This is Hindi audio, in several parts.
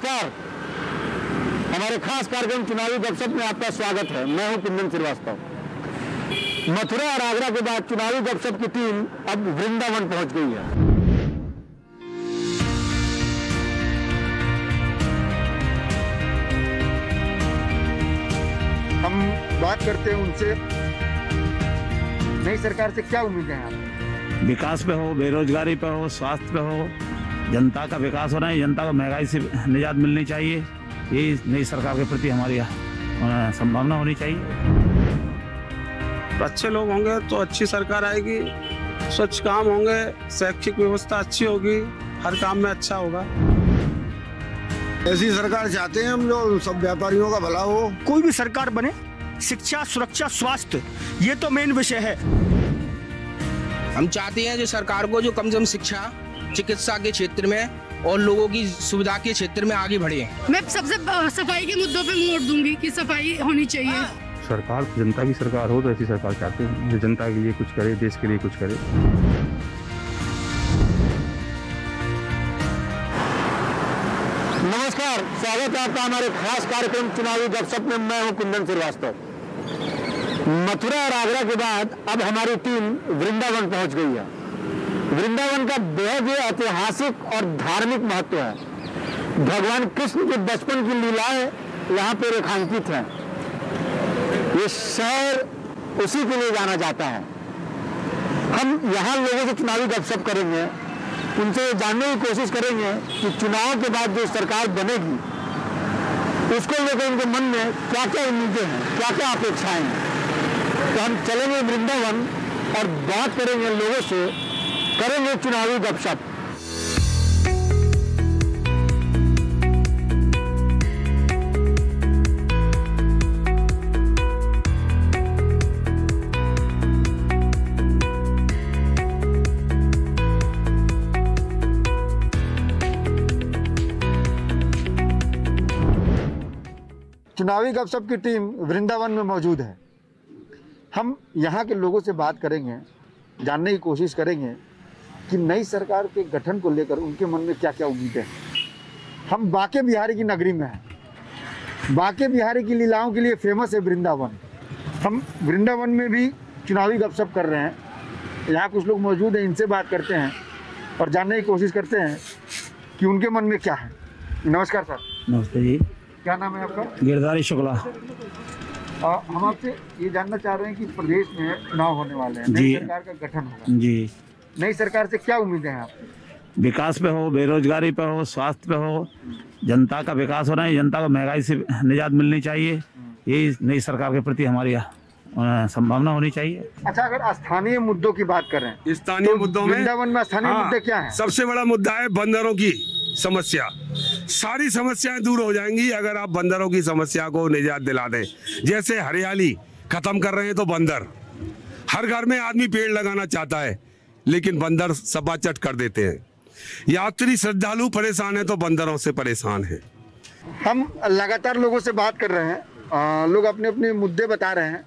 नमस्कार। हमारे खास कार्यक्रम चुनावी गपशप में आपका स्वागत है। मैं हूं कुंदन श्रीवास्तव। मथुरा और आगरा के बाद चुनावी गपशप की टीम अब वृंदावन पहुंच गई है। हम बात करते हैं उनसे, नई सरकार से क्या उम्मीदें हैं आप? विकास पे हो, बेरोजगारी पे हो, स्वास्थ्य पे हो, जनता का विकास होना है, जनता को महंगाई से निजात मिलनी चाहिए। यही नई सरकार के प्रति हमारी संभावना होनी चाहिए। अच्छे लोग होंगे तो अच्छी सरकार आएगी, स्वच्छ काम होंगे, शैक्षिक व्यवस्था अच्छी होगी, हर काम में अच्छा होगा। ऐसी सरकार चाहते हैं हम जो सब व्यापारियों का भला हो। कोई भी सरकार बने, शिक्षा, सुरक्षा, स्वास्थ्य, ये तो मेन विषय है। हम चाहते हैं जो सरकार को जो कम से कम शिक्षा, चिकित्सा के क्षेत्र में और लोगों की सुविधा के क्षेत्र में आगे बढ़े। मैं सबसे सफाई के मुद्दों पे वोट दूंगी कि सफाई होनी चाहिए। सरकार जनता की सरकार हो तो ऐसी सरकार चाहते हैं जो जनता के लिए कुछ करे, देश के लिए कुछ करे। नमस्कार, स्वागत है आपका हमारे खास कार्यक्रम चुनावी गपशप में। मैं हूं कुंदन श्रीवास्तव। मथुरा और आगरा के बाद अब हमारी टीम वृंदावन पहुंच गई है। वृंदावन का बेहद ऐतिहासिक और धार्मिक महत्व है। भगवान कृष्ण के बचपन की लीलाएं यहाँ पे रेखांकित हैं। ये शहर उसी के लिए जाना जाता है। हम यहाँ लोगों से चुनावी गपशप करेंगे, उनसे जानने की कोशिश करेंगे कि चुनाव के बाद जो सरकार बनेगी उसको लेकर उनके मन में क्या क्या उम्मीदें हैं, क्या क्या अपेक्षाएं हैं। तो हम चलेंगे वृंदावन और बात करेंगे लोगों से, करेंगे चुनावी गपशप। चुनावी गपशप की टीम वृंदावन में मौजूद है। हम यहाँ के लोगों से बात करेंगे, जानने की कोशिश करेंगे कि नई सरकार के गठन को लेकर उनके मन में क्या क्या उम्मीदें हैं। हम बांके बिहारी की नगरी में हैं। बांके बिहारी की लीलाओं के लिए फेमस है वृंदावन। हम वृंदावन में भी चुनावी गपशप कर रहे हैं। यहाँ कुछ लोग मौजूद हैं, इनसे बात करते हैं और जानने की कोशिश करते हैं कि उनके मन में क्या है। नमस्कार सर। नमस्ते जी। क्या नाम है आपका? गिरधारी शुक्ला। हम आपसे ये जानना चाह रहे हैं कि प्रदेश में चुनाव होने वाले हैं, नई सरकार का गठन होगा जी। नई सरकार से क्या उम्मीदें हैं आपकी? विकास पे हो, बेरोजगारी पे हो, स्वास्थ्य पे हो, जनता का विकास होना है, जनता को महंगाई से निजात मिलनी चाहिए। यही नई सरकार के प्रति हमारी संभावना होनी चाहिए। अच्छा, अगर स्थानीय मुद्दों की बात करें, स्थानीय मुद्दों में वृंदावन में स्थानीय मुद्दे क्या हैं? सबसे बड़ा मुद्दा है बंदरों की समस्या। सारी समस्याएं दूर हो जाएंगी अगर आप बंदरों की समस्या को निजात दिला दें। जैसे हरियाली खत्म कर रहे हैं तो बंदर, हर घर में आदमी पेड़ लगाना चाहता है लेकिन बंदर सपाचट कर देते हैं। यात्री श्रद्धालु परेशान है तो बंदरों से परेशान है। हम लगातार लोगों से बात कर रहे हैं, लोग अपने अपने मुद्दे बता रहे हैं,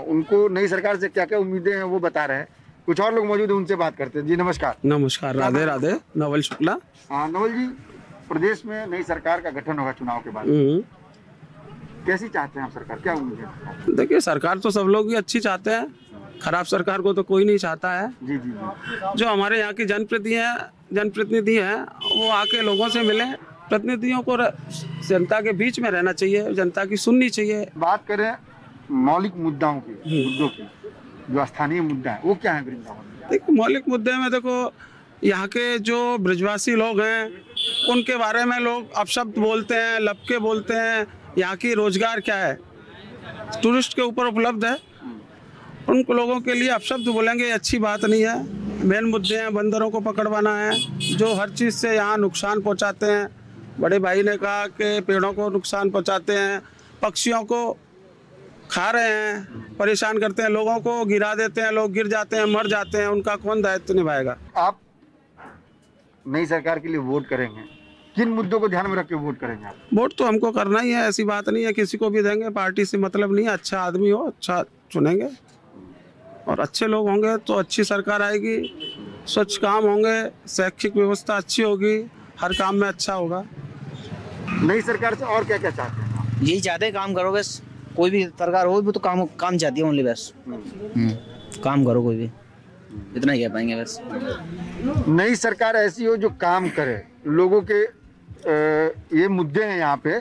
उनको नई सरकार से क्या क्या उम्मीदें हैं वो बता रहे हैं। कुछ और लोग मौजूद हैं, उनसे बात करते हैं। जी नमस्कार। नमस्कार, राधे राधे। नवल शुक्ला। नवल जी, प्रदेश में नई सरकार का गठन होगा चुनाव के बाद, कैसी चाहते हैं आप सरकार, क्या उम्मीद है? देखिए, सरकार तो सब लोग ही अच्छी चाहते हैं, खराब सरकार को तो कोई नहीं चाहता है। जी जी जी। जो हमारे यहाँ की जनप्रतिनिधि हैं वो आके लोगों से मिले। प्रतिनिधियों को जनता के बीच में रहना चाहिए, जनता की सुननी चाहिए। बात करें मौलिक मुद्दों की, जो स्थानीय मुद्दा है वो क्या है वृंदावन में? देखो, मौलिक मुद्दे में देखो, यहाँ के जो ब्रजवासी लोग हैं उनके बारे में लोग अपशब्द बोलते हैं, लपके बोलते हैं। यहाँ की रोजगार क्या है, टूरिस्ट के ऊपर उपलब्ध है, उन लोगों के लिए अपशब्द बोलेंगे, अच्छी बात नहीं है। मेन मुद्दे हैं, बंदरों को पकड़वाना है जो हर चीज़ से यहाँ नुकसान पहुँचाते हैं। बड़े भाई ने कहा कि पेड़ों को नुकसान पहुँचाते हैं, पक्षियों को खा रहे हैं, परेशान करते हैं, लोगों को गिरा देते हैं, लोग गिर जाते हैं, मर जाते हैं, उनका कौन दायित्व निभाएगा? आप नई सरकार के लिए वोट करेंगे, किन मुद्दों को ध्यान में रख के वोट करेंगे आप? वोट तो हमको करना ही है, ऐसी बात नहीं है, किसी को भी देंगे, पार्टी से मतलब नहीं है। अच्छा आदमी हो, अच्छा चुनेंगे और अच्छे लोग होंगे तो अच्छी सरकार आएगी, स्वच्छ काम होंगे, शैक्षिक व्यवस्था अच्छी होगी, हर काम में अच्छा होगा। नई सरकार से और क्या क्या चाहते हैं? यही चाहते हैं, काम करो बस। कोई भी सरकार हो वो तो काम चाहती है ओनली बस। काम करो कोई भी, इतना ही कह पाएंगे बस। नई सरकार ऐसी हो जो काम करे, लोगों के ये मुद्दे हैं यहाँ पे।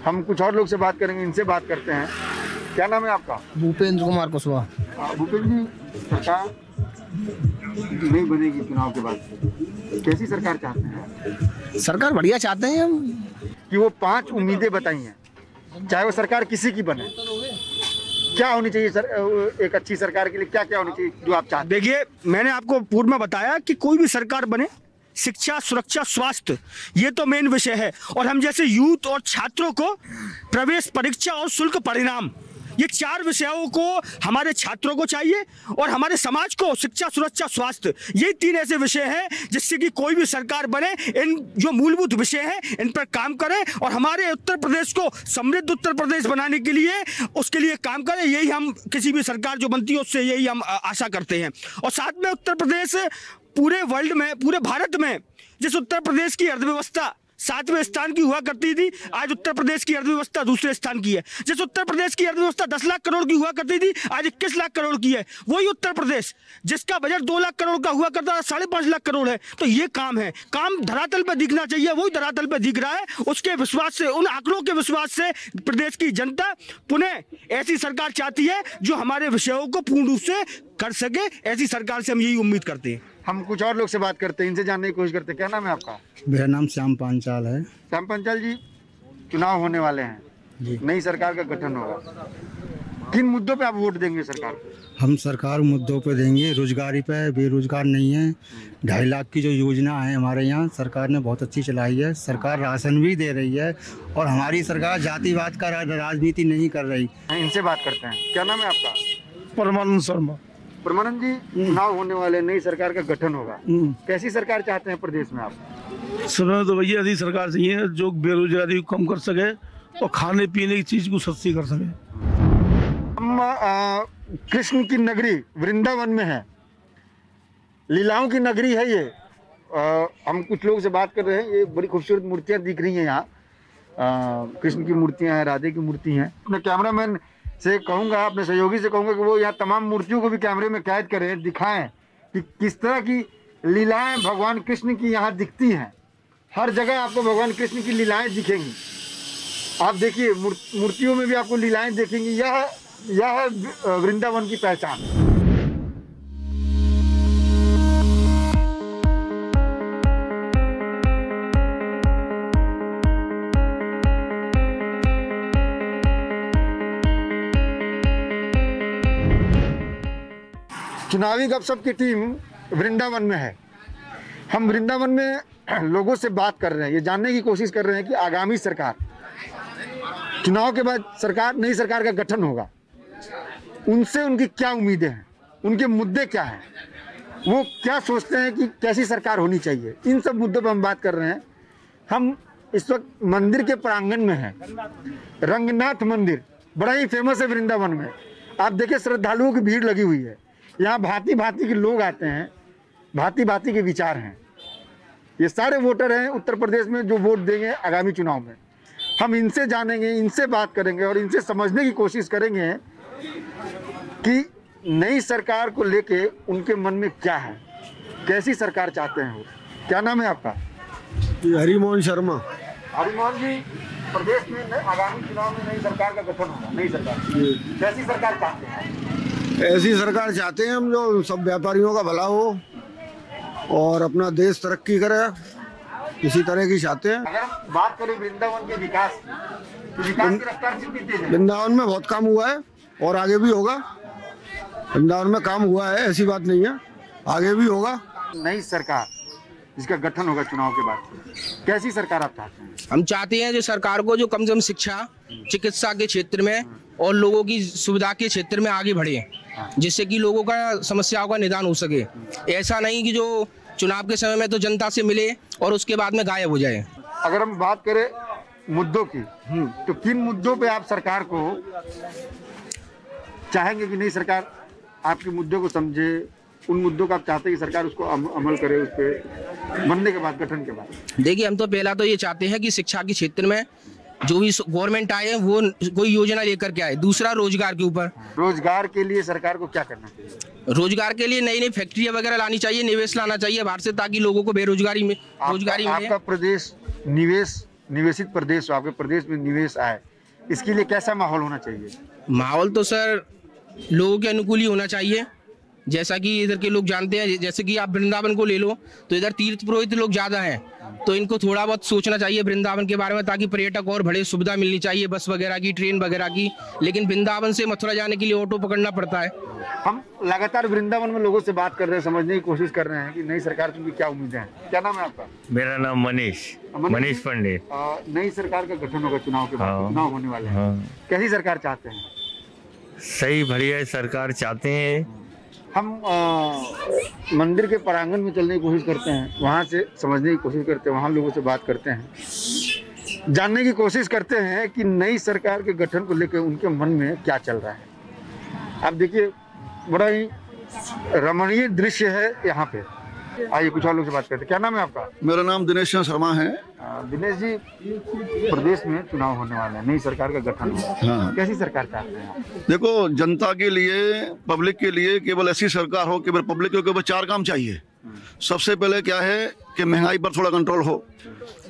हम कुछ और लोग से बात करेंगे, इनसे बात करते हैं। क्या नाम है आपका? भूपेंद्र कुमार कुशवाहा। भूपेंद्र जी, सरकार नहीं बनेगी चुनाव के बाद, कैसी सरकार चाहते हैं? सरकार बढ़िया चाहते हैं हम। कि वो 5 उम्मीदें बताई हैं, चाहे वो सरकार किसी की बने, क्या होनी चाहिए सर एक अच्छी सरकार के लिए? क्या क्या होनी चाहिए जो आप चाहते हैं? देखिए, मैंने आपको पूर्व में बताया कि कोई भी सरकार बने, शिक्षा, सुरक्षा, स्वास्थ्य, ये तो मेन विषय है। और हम जैसे यूथ और छात्रों को प्रवेश परीक्षा और शुल्क परिणाम, ये 4 विषयों को हमारे छात्रों को चाहिए और हमारे समाज को शिक्षा, सुरक्षा, स्वास्थ्य, ये 3 ऐसे विषय हैं जिससे कि कोई भी सरकार बने इन जो मूलभूत विषय हैं इन पर काम करे और हमारे उत्तर प्रदेश को समृद्ध उत्तर प्रदेश बनाने के लिए उसके लिए काम करे। यही हम किसी भी सरकार जो बनती है उससे यही हम आशा करते हैं। और साथ में उत्तर प्रदेश पूरे वर्ल्ड में, पूरे भारत में जिस उत्तर प्रदेश की अर्थव्यवस्था 7वें स्थान की हुआ करती थी, आज उत्तर प्रदेश की अर्थव्यवस्था दूसरे स्थान की है। जिस उत्तर प्रदेश की अर्थव्यवस्था 10 लाख करोड़ की हुआ करती थी, आज 21 लाख करोड़ की है। वही उत्तर प्रदेश जिसका बजट 2 लाख करोड़ का हुआ करता था, 5.5 लाख करोड़ है। तो ये काम है, काम धरातल पर दिखना चाहिए, वही धरातल पर दिख रहा है। उसके विश्वास से, उन आंकड़ों के विश्वास से प्रदेश की जनता पुनः ऐसी सरकार चाहती है जो हमारे विषयों को पूर्ण रूप से कर सके। ऐसी सरकार से हम यही उम्मीद करते हैं। हम कुछ और लोग से बात करते हैं, इनसे जानने की कोशिश करते हैं। क्या नाम है आपका? मेरा नाम श्याम पांचाल है। श्याम पांचाल जी, चुनाव होने वाले हैं जी, नई सरकार का गठन होगा, किन मुद्दों पे आप वोट देंगे सरकार को? हम सरकार मुद्दों पे देंगे, रोजगारी पे, बेरोजगार नहीं है। 2.5 लाख की जो योजना है हमारे यहाँ सरकार ने बहुत अच्छी चलाई है। सरकार राशन भी दे रही है और हमारी सरकार जातिवाद का राजनीति नहीं कर रही। इनसे बात करते हैं। क्या नाम है आपका? परमानंद शर्मा। परमानंद जी, चुनाव होने वाले, नई सरकार का गठन होगा, कैसी सरकार चाहते हैं प्रदेश में आप? समय तो भैया ऐसी सरकार चाहिए जो बेरोजगारी को कम कर सके और खाने पीने की चीज को सस्ती कर सके। हम कृष्ण की नगरी वृंदावन में है, लीलाओं की नगरी है ये। हम कुछ लोगों से बात कर रहे हैं। ये बड़ी खूबसूरत मूर्तियां दिख रही हैं यहाँ, कृष्ण की मूर्तियां हैं, राधे की मूर्ति हैं। अपने कैमरामैन से कहूँगा, अपने सहयोगी से कहूँगा कि वो यहाँ तमाम मूर्तियों को भी कैमरे में कैद करें, दिखाएं कि किस तरह की लीलाएं भगवान कृष्ण की यहाँ दिखती हैं। हर जगह आपको भगवान कृष्ण की लीलाएं दिखेंगी। आप देखिए, मूर्तियों में भी आपको लीलाएं देखेंगी। यह है वृंदावन की पहचान। चुनावी गपशप की टीम वृंदावन में है। हम वृंदावन में लोगों से बात कर रहे हैं, ये जानने की कोशिश कर रहे हैं कि आगामी सरकार, चुनाव के बाद सरकार, नई सरकार का गठन होगा, उनसे उनकी क्या उम्मीदें हैं, उनके मुद्दे क्या हैं, वो क्या सोचते हैं कि कैसी सरकार होनी चाहिए। इन सब मुद्दों पर हम बात कर रहे हैं। हम इस वक्त मंदिर के प्रांगण में हैं। रंगनाथ मंदिर बड़ा ही फेमस है वृंदावन में। आप देखिए, श्रद्धालुओं की भीड़ लगी हुई है। यहाँ भांति भांति के लोग आते हैं, भांति भांति के विचार हैं। ये सारे वोटर हैं उत्तर प्रदेश में जो वोट देंगे आगामी चुनाव में। हम इनसे जानेंगे, इनसे बात करेंगे और इनसे समझने की कोशिश करेंगे कि नई सरकार को लेके उनके मन में क्या है, कैसी सरकार चाहते हैं वो। क्या नाम है आपका? हरिमोहन शर्मा। हरिमोहन जी, प्रदेश में आगामी चुनाव में नई सरकार का गठन होगा, नई सरकार, कैसी सरकार चाहते हैं? ऐसी सरकार चाहते हैं हम जो सब व्यापारियों का भला हो और अपना देश तरक्की करे, इसी तरह की चाहते हैं। अगर हम बात करें वृंदावन के विकास, तो विकास की रफ्तार कितनी तेज है? वृंदावन में बहुत काम हुआ है और आगे भी होगा। वृंदावन में काम हुआ है, ऐसी बात नहीं है, आगे भी होगा। नई सरकार जिसका गठन होगा चुनाव के बाद, कैसी सरकार आप चाहते हैं? हम चाहते हैं जो सरकार को जो कम से कम शिक्षा, चिकित्सा के क्षेत्र में और लोगों की सुविधा के क्षेत्र में आगे बढ़े, जिससे कि लोगों का समस्याओं का निदान हो सके। ऐसा नहीं कि जो चुनाव के समय में तो जनता से मिले और उसके बाद में गायब हो जाए। अगर हम बात करें मुद्दों की, तो किन मुद्दों पे आप सरकार को चाहेंगे कि नई सरकार आपके मुद्दों को समझे, उन मुद्दों को आप चाहते हैं कि सरकार उसको अमल करे, उस पर बनने के बाद, गठन के बाद? देखिए, हम तो पहला तो ये चाहते हैं कि शिक्षा के क्षेत्र में जो भी गवर्नमेंट आए वो कोई योजना लेकर के आए। दूसरा, रोजगार के ऊपर, रोजगार के लिए सरकार को क्या करना चाहिए? रोजगार के लिए नई नई फैक्ट्रियां वगैरह लानी चाहिए, निवेश लाना चाहिए बाहर से, ताकि लोगों को बेरोजगारी में रोजगारी मिले। आपका प्रदेश निवेशित प्रदेश, आपके प्रदेश में निवेश आए, इसके लिए कैसा माहौल होना चाहिए? माहौल तो सर लोगों के अनुकूल ही होना चाहिए। जैसा कि इधर के लोग जानते हैं, जैसे कि आप वृंदावन को ले लो तो इधर तीर्थ पुरोहित लोग ज़्यादा हैं, तो इनको थोड़ा बहुत सोचना चाहिए वृंदावन के बारे में, ताकि पर्यटक और बड़े सुविधा मिलनी चाहिए, बस वगैरह की, ट्रेन वगैरह की। लेकिन वृंदावन से मथुरा जाने के लिए ऑटो पकड़ना पड़ता है। हम लगातार वृंदावन में लोगों से बात कर रहे हैं, समझने की कोशिश कर रहे हैं कि नई सरकार की क्या उम्मीदें हैं। क्या नाम है आपका? मेरा नाम मनीष पंडित। नई सरकार का गठन होगा चुनाव के बाद, चुनाव होने वाले हैं, कैसी सरकार चाहते हैं? सही बढ़िया सरकार चाहते हैं। हम मंदिर के प्रांगण में चलने की कोशिश करते हैं, वहाँ से समझने की कोशिश करते हैं, वहाँ लोगों से बात करते हैं, जानने की कोशिश करते हैं कि नई सरकार के गठन को लेकर उनके मन में क्या चल रहा है। आप देखिए, बड़ा ही रमणीय दृश्य है यहाँ पे। आइए कुछ और लोग से बात करते हैं। क्या नाम है आपका? मेरा नाम दिनेश शर्मा है। दिनेश जी, प्रदेश में चुनाव होने वाले हैं, नई सरकार का गठन होगा। हाँ। कैसी सरकार चाहते हैं? देखो, जनता के लिए, पब्लिक के लिए केवल ऐसी सरकार हो, केवल पब्लिक को केवल 4 काम चाहिए। सबसे पहले क्या है कि महंगाई पर थोड़ा कंट्रोल हो।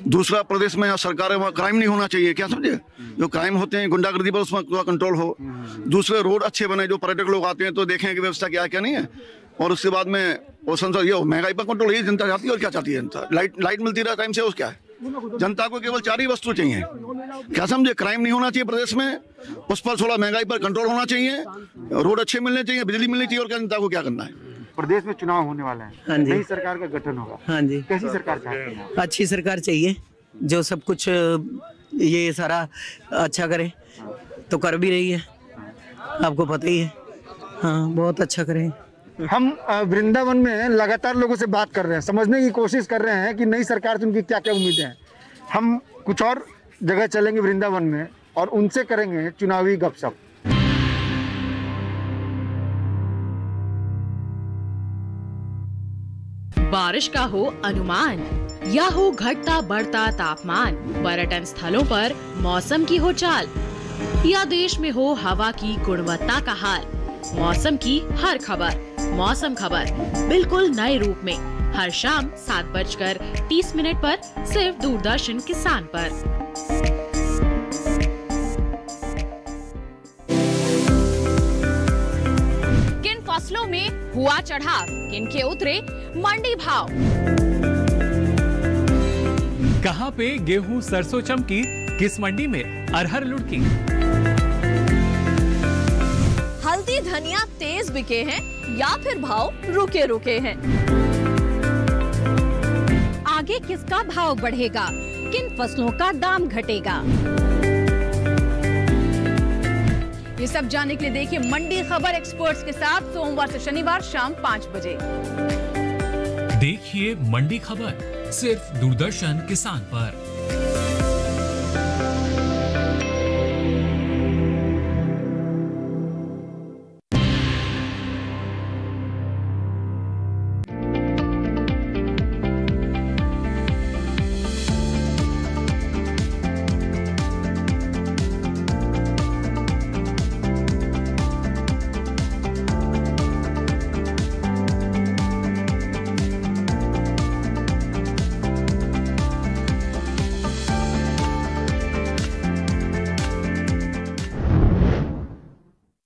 दूसरा, प्रदेश में यहाँ सरकार में क्राइम नहीं होना चाहिए, क्या समझे, जो क्राइम होते हैं गुंडागर्दी पर, उसमें थोड़ा कंट्रोल हो। दूसरे, रोड अच्छे बने, जो पर्यटक लोग आते हैं तो देखें कि व्यवस्था क्या है क्या नहीं है। और उसके बाद में वो संसद, ये महंगाई पर कंट्रोल, ये जनता चाहती है। और क्या चाहती है जनता? लाइट मिलती रहा टाइम से, उस क्या है, जनता को केवल 4 ही वस्तु चाहिए, क्या समझे, क्राइम नहीं होना चाहिए प्रदेश में, उस पर थोड़ा महंगाई पर कंट्रोल होना चाहिए, रोड अच्छे मिलने चाहिए, बिजली मिलनी चाहिए। और क्या जनता को क्या करना है? प्रदेश में चुनाव होने वाले हैं, हाँ जी, नई सरकार का गठन होगा। हाँ जी, कैसी सरकार चाहते हैं? अच्छी सरकार चाहिए, जो सब कुछ ये सारा अच्छा करे, तो कर भी रही है, आपको पता ही है। हाँ, बहुत अच्छा करें। हम वृंदावन में लगातार लोगों से बात कर रहे हैं, समझने की कोशिश कर रहे हैं कि नई सरकार से उनकी क्या क्या उम्मीदें हैं। हम कुछ और जगह चलेंगे वृंदावन में और उनसे करेंगे चुनावी गपशप। बारिश का हो अनुमान या हो घटता बढ़ता तापमान, पर्यटन स्थलों पर मौसम की हो चाल, या देश में हो हवा की गुणवत्ता का हाल, मौसम की हर खबर मौसम खबर बिल्कुल नए रूप में हर शाम 7:30 पर सिर्फ दूरदर्शन किसान पर। किन फसलों में हुआ चढ़ाव, किन के उतरे मंडी भाव, कहां पे गेहूं सरसों चमकी, किस मंडी में अरहर लुढ़की, हल्दी धनिया तेज बिके हैं या फिर भाव रुके रुके हैं, आगे किसका भाव बढ़ेगा, किन फसलों का दाम घटेगा, ये सब जानने के लिए देखिए मंडी खबर एक्सपर्ट्स के साथ सोमवार से शनिवार शाम 5 बजे। देखिए मंडी खबर सिर्फ दूरदर्शन किसान पर।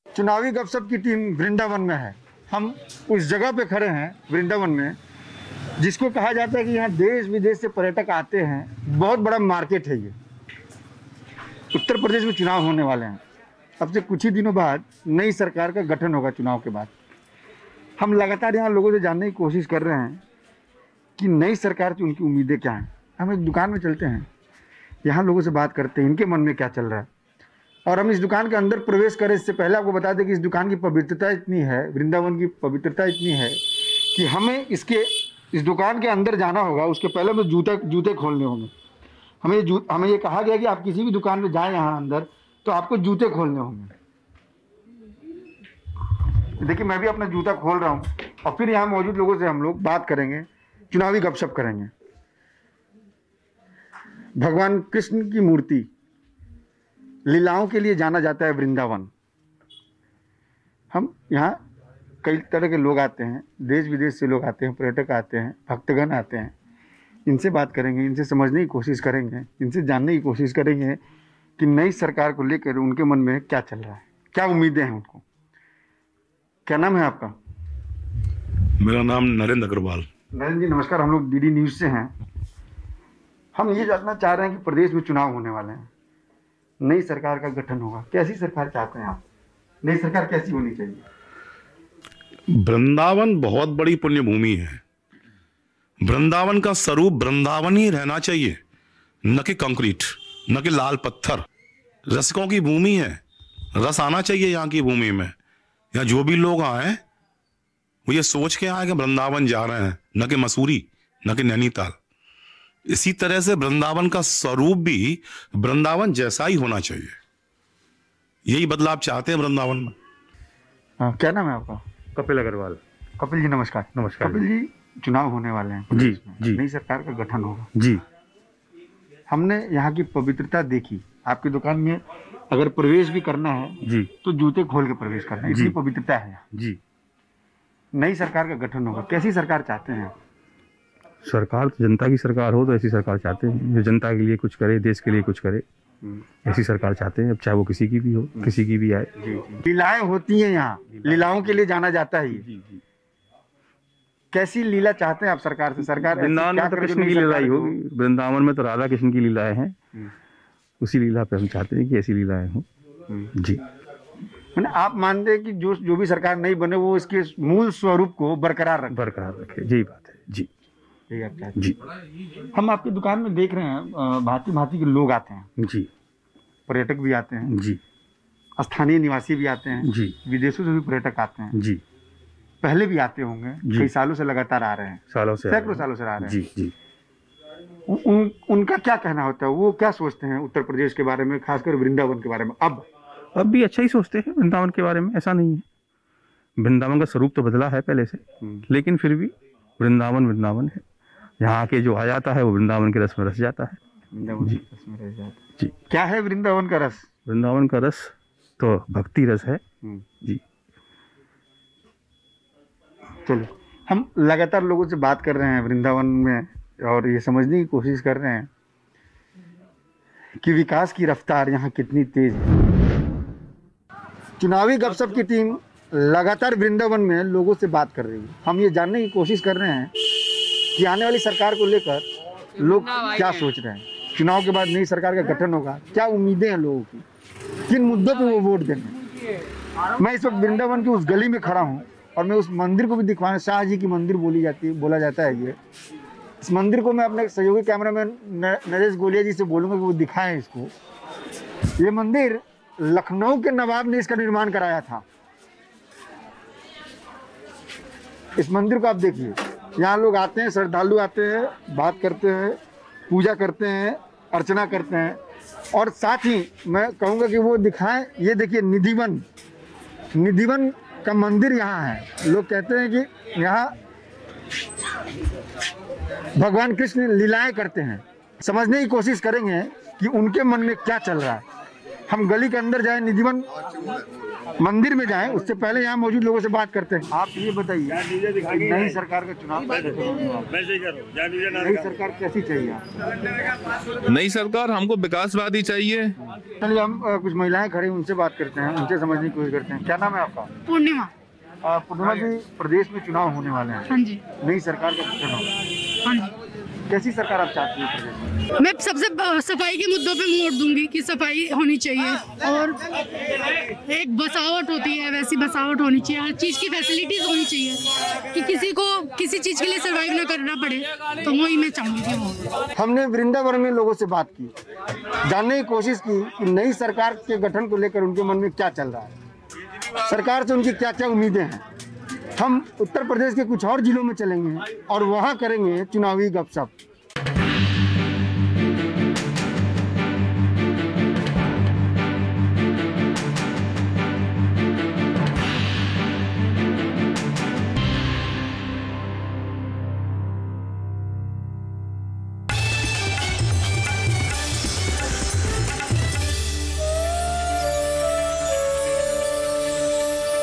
चुनावी गपशप की टीम वृंदावन में है। हम उस जगह पे खड़े हैं वृंदावन में, जिसको कहा जाता है कि यहाँ देश विदेश से पर्यटक आते हैं। बहुत बड़ा मार्केट है ये। उत्तर प्रदेश में चुनाव होने वाले हैं। अब से कुछ ही दिनों बाद नई सरकार का गठन होगा। चुनाव के बाद हम लगातार यहाँ लोगों से जानने की कोशिश कर रहे हैं कि नई सरकार से उनकी उम्मीदें क्या हैं। हम एक दुकान में चलते हैं, यहाँ लोगों से बात करते हैं इनके मन में क्या चल रहा है। और हम इस दुकान के अंदर प्रवेश करें इससे पहले आपको बता दें कि इस दुकान की पवित्रता इतनी है, वृंदावन की पवित्रता इतनी है कि हमें इस दुकान के अंदर जाना होगा, उसके पहले हमें जूते खोलने होंगे। हमें ये कहा गया कि आप किसी भी दुकान में जाएं यहाँ अंदर तो आपको जूते खोलने होंगे। देखिए मैं भी अपना जूता खोल रहा हूँ और फिर यहाँ मौजूद लोगों से हम लोग बात करेंगे चुनावी गपशप करेंगे। भगवान कृष्ण की मूर्ति लीलाओं के लिए जाना जाता है वृंदावन। हम यहाँ कई तरह के लोग आते हैं, देश विदेश से लोग आते हैं, पर्यटक आते हैं, भक्तगण आते हैं। इनसे बात करेंगे, इनसे समझने की कोशिश करेंगे, इनसे जानने की कोशिश करेंगे कि नई सरकार को लेकर उनके मन में क्या चल रहा है, क्या उम्मीदें हैं उनको। क्या नाम है आपका? मेरा नाम नरेंद्र अग्रवाल। नरेंद्र जी नमस्कार, हम लोग डीडी न्यूज़ से हैं। हम ये जानना चाह रहे हैं कि प्रदेश में चुनाव होने वाले हैं, नई सरकार का गठन होगा, कैसी सरकार चाहते हैं आप? नई सरकार कैसी होनी चाहिए? वृंदावन बहुत बड़ी पुण्य भूमि है। वृंदावन का स्वरूप वृंदावन ही रहना चाहिए, न कि कंक्रीट, न कि लाल पत्थर। रसिकों की भूमि है, रस आना चाहिए यहाँ की भूमि में। यहाँ जो भी लोग आए वो ये सोच के आए कि वृंदावन जा रहे हैं, न कि मसूरी, न कि नैनीताल। इसी तरह से वृंदावन का स्वरूप भी वृंदावन जैसा ही होना चाहिए। यही बदलाव चाहते हैं वृंदावन में। हाँ, क्या नाम है आपका? कपिल अग्रवाल। कपिल जी नमस्कार। नमस्कार कपिल जी, चुनाव होने वाले हैं जी जी। नई सरकार का गठन होगा जी। हमने यहाँ की पवित्रता देखी। आपकी दुकान में अगर प्रवेश भी करना है जी तो जूते खोल के प्रवेश करना है, इतनी पवित्रता है यहाँ। जी। नई सरकार का गठन होगा, कैसी सरकार चाहते हैं? सरकार तो जनता की सरकार हो तो ऐसी सरकार चाहते हैं जो जनता के लिए कुछ करे, देश के लिए कुछ करे, ऐसी सरकार चाहते हैं। अब चाहे वो किसी की भी हो, किसी की भी आए। लीलाएं होती हैं यहाँ, लीलाओं के लिए जाना जाता है ये। कैसी लीला चाहते हैं आप सरकार से? सरकार वृंदावन में तो कृष्ण की लीला ही होगी, वृंदावन में तो राधा कृष्ण की लीलाएं हैं, उसी लीला पे हम चाहते हैं कि ऐसी लीलाएं हों। जी। मैंने आप मानते हैं कि जो भी सरकार नहीं बने वो इसके मूल स्वरूप को बरकरार रखे। यही बात है जी। यही आप चाहते हैं जी। हम आपकी दुकान में देख रहे हैं भांति भांति के लोग आते हैं जी, पर्यटक भी आते हैं जी, स्थानीय निवासी भी आते हैं जी, विदेशों से भी पर्यटक आते हैं जी, पहले भी आते होंगे, कई सालों से लगातार आ रहे हैं, सैकड़ों सालों से आ रहे हैं जी जी। उनका क्या कहना होता है? वो क्या सोचते हैं उत्तर प्रदेश के बारे में, खासकर वृंदावन के बारे में? अब भी अच्छा ही सोचते हैं वृंदावन के बारे में, ऐसा नहीं है। वृंदावन का स्वरूप तो बदला है पहले से, लेकिन फिर भी वृंदावन वृंदावन है। यहाँ के जो आ जाता है वो वृंदावन के रस में रस जाता है। जी। जी। क्या है वृंदावन का रस? वृंदावन का रस तो भक्ति रस है जी। चलो, हम लगातार लोगों से बात कर रहे हैं वृंदावन में और ये समझने की कोशिश कर रहे हैं कि विकास की रफ्तार यहाँ कितनी तेज है। चुनावी गपशप की टीम लगातार वृंदावन में लोगों से बात कर रही है। हम ये जानने की कोशिश कर रहे हैं कि आने वाली सरकार को लेकर लोग क्या सोच रहे हैं। चुनाव के बाद नई सरकार का गठन होगा, क्या उम्मीदें हैं लोगों की, किन मुद्दों पे वो वोट देंगे। मैं इस वक्त वृंदावन की उस गली में खड़ा हूँ और मैं उस मंदिर को भी दिखवाना, शाह जी की मंदिर बोला जाता है ये। इस मंदिर को मैं अपने सहयोगी कैमरामैन नरेश गोलिया जी से बोलूँगा कि वो दिखाएं इसको। ये मंदिर लखनऊ के नवाब ने इसका निर्माण कराया था। इस मंदिर को आप देखिए, यहाँ लोग आते हैं, श्रद्धालु आते हैं, बात करते हैं, पूजा करते हैं, अर्चना करते हैं। और साथ ही मैं कहूँगा कि वो दिखाएं, ये देखिए निधिवन का मंदिर यहाँ है। लोग कहते हैं कि यहाँ भगवान कृष्ण लीलाएं करते हैं। समझने की कोशिश करेंगे कि उनके मन में क्या चल रहा है। हम गली के अंदर जाएं, निधिवन मंदिर में जाएं, उससे पहले यहाँ मौजूद लोगों से बात करते हैं। आप ये बताइए, नई सरकार का चुनाव, नई सरकार कैसी चाहिए? नई सरकार हमको विकासवादी चाहिए। चलिए, हम कुछ महिलाएं खड़ी, उनसे बात करते हैं, उनसे समझने की कोशिश करते हैं। क्या नाम है आपका? पूर्णिमा। पूर्णिमा जी, प्रदेश में चुनाव होने वाले हैं। हाँ जी। नई सरकार का गठन होगा। हाँ जी। कैसी सरकार आप चाहती हैं प्रदेश में? मैं सबसे सफाई के मुद्दों पे वोट दूंगी कि सफाई होनी चाहिए और एक बसावट होती है वैसी बसावट होनी चाहिए। हर चीज़ की फैसिलिटीज होनी चाहिए कि किसी को किसी चीज़ के लिए सर्वाइव ना करना पड़े, तो वही मैं चाहूँगी कि वो। हमने वृंदावन में लोगों से बात की, जानने की कोशिश की कि नई सरकार के गठन को लेकर उनके मन में क्या चल रहा है, सरकार से उनकी क्या क्या उम्मीदें हैं। हम उत्तर प्रदेश के कुछ और जिलों में चलेंगे और वहाँ करेंगे चुनावी गपशप।